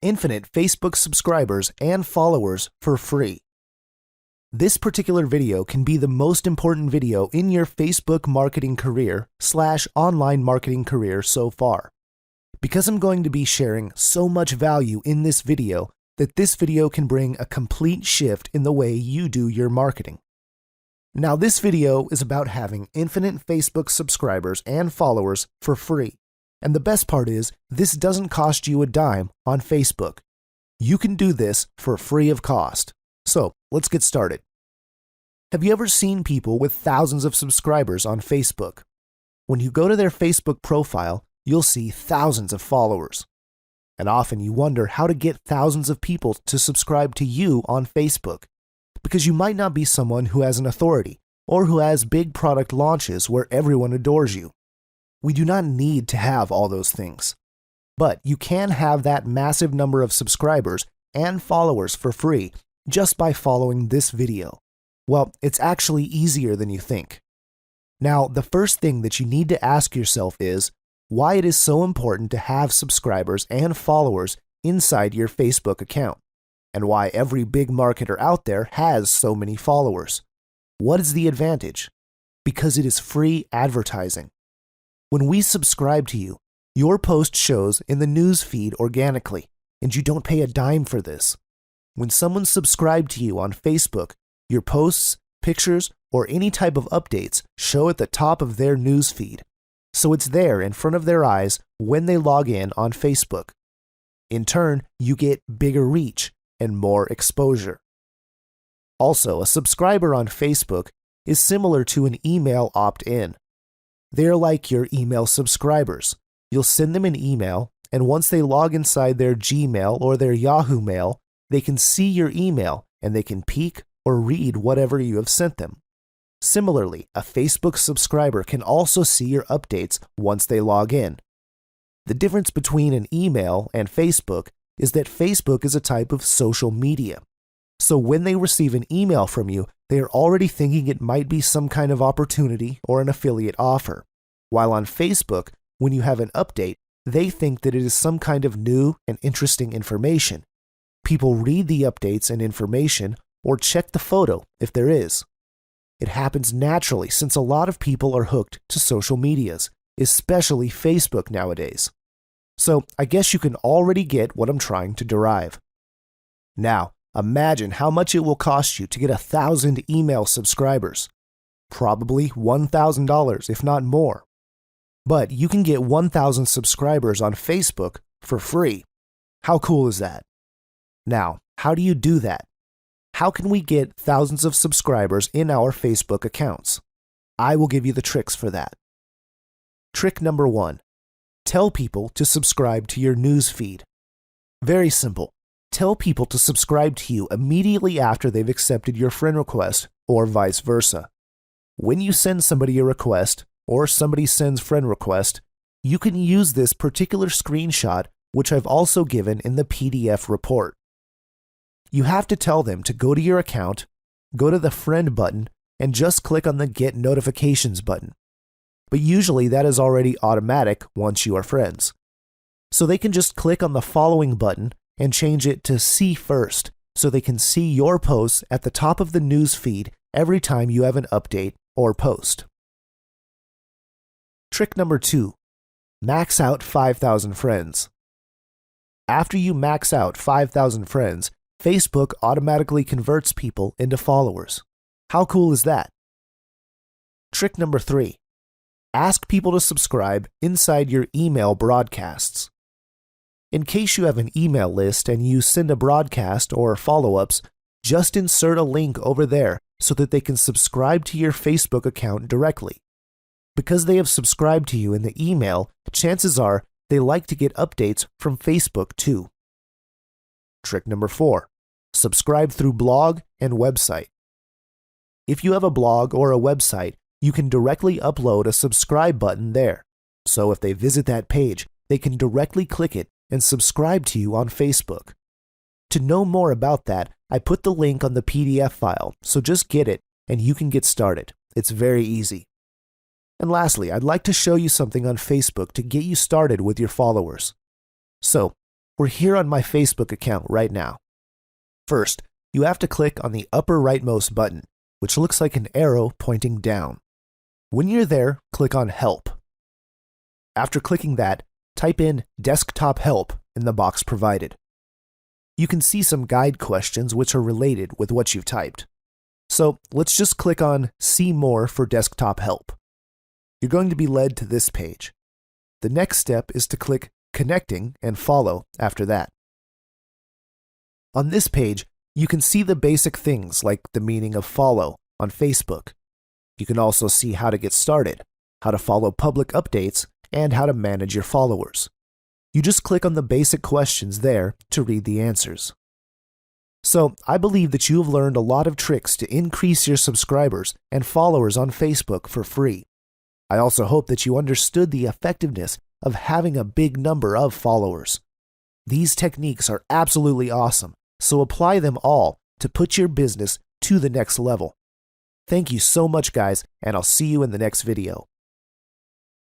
infinite Facebook subscribers and followers for free. This particular video can be the most important video in your Facebook marketing career / online marketing career so far. Because I'm going to be sharing so much value in this video that this video can bring a complete shift in the way you do your marketing. Now, this video is about having infinite Facebook subscribers and followers for free. And the best part is, this doesn't cost you a dime on Facebook. You can do this for free of cost. So, let's get started. Have you ever seen people with thousands of subscribers on Facebook? When you go to their Facebook profile, you'll see thousands of followers. And often you wonder how to get thousands of people to subscribe to you on Facebook, because you might not be someone who has an authority or who has big product launches where everyone adores you. We do not need to have all those things. But you can have that massive number of subscribers and followers for free just by following this video. Well, it's actually easier than you think. Now, the first thing that you need to ask yourself is why it is so important to have subscribers and followers inside your Facebook account, and why every big marketer out there has so many followers. What is the advantage? Because it is free advertising. When we subscribe to you, your post shows in the news feed organically, and you don't pay a dime for this. When someone subscribed to you on Facebook, your posts, pictures, or any type of updates show at the top of their news feed. So it's there in front of their eyes when they log in on Facebook. In turn, you get bigger reach and more exposure. Also, a subscriber on Facebook is similar to an email opt-in. They're like your email subscribers. You'll send them an email, and once they log inside their Gmail or their Yahoo Mail, they can see your email and they can peek or read whatever you have sent them. Similarly, a Facebook subscriber can also see your updates once they log in. The difference between an email and Facebook is that Facebook is a type of social media. So when they receive an email from you, they are already thinking it might be some kind of opportunity or an affiliate offer. While on Facebook, when you have an update, they think that it is some kind of new and interesting information. People read the updates and information or check the photo if there is. It happens naturally since a lot of people are hooked to social medias, especially Facebook nowadays. So I guess you can already get what I'm trying to derive. Now, imagine how much it will cost you to get 1,000 email subscribers. Probably $1,000, if not more. But you can get 1,000 subscribers on Facebook for free. How cool is that? Now, how do you do that? How can we get thousands of subscribers in our Facebook accounts? I will give you the tricks for that. Trick number 1. Tell people to subscribe to your news feed. Very simple. Tell people to subscribe to you immediately after they've accepted your friend request, or vice versa. When you send somebody a request, or somebody sends friend request, you can use this particular screenshot, which I've also given in the PDF report. You have to tell them to go to your account, go to the friend button, and just click on the Get Notifications button. But usually that is already automatic once you are friends. So they can just click on the following button and change it to See First, so they can see your posts at the top of the news feed every time you have an update or post. Trick number 2. Max out 5,000 friends. After you max out 5,000 friends, Facebook automatically converts people into followers. How cool is that? Trick number 3. Ask people to subscribe inside your email broadcasts. In case you have an email list and you send a broadcast or follow-ups, just insert a link over there so that they can subscribe to your Facebook account directly. Because they have subscribed to you in the email, chances are they like to get updates from Facebook too. Trick number 4. Subscribe through blog and website. If you have a blog or a website, you can directly upload a subscribe button there. So if they visit that page, they can directly click it and subscribe to you on Facebook. To know more about that, I put the link on the PDF file, so just get it and you can get started. It's very easy. And lastly, I'd like to show you something on Facebook to get you started with your followers. So, We're here on my Facebook account right now. First, you have to click on the upper rightmost button, which looks like an arrow pointing down. When you're there, click on Help. After clicking that, type in Desktop Help in the box provided. You can see some guide questions which are related with what you've typed. So let's just click on See More for Desktop Help. You're going to be led to this page. The next step is to click Connecting and Follow after that. On this page, you can see the basic things like the meaning of follow on Facebook. You can also see how to get started, how to follow public updates, and how to manage your followers. You just click on the basic questions there to read the answers. So, I believe that you have learned a lot of tricks to increase your subscribers and followers on Facebook for free. I also hope that you understood the effectiveness of having a big number of followers. These techniques are absolutely awesome, so apply them all to put your business to the next level. Thank you so much, guys, and I'll see you in the next video.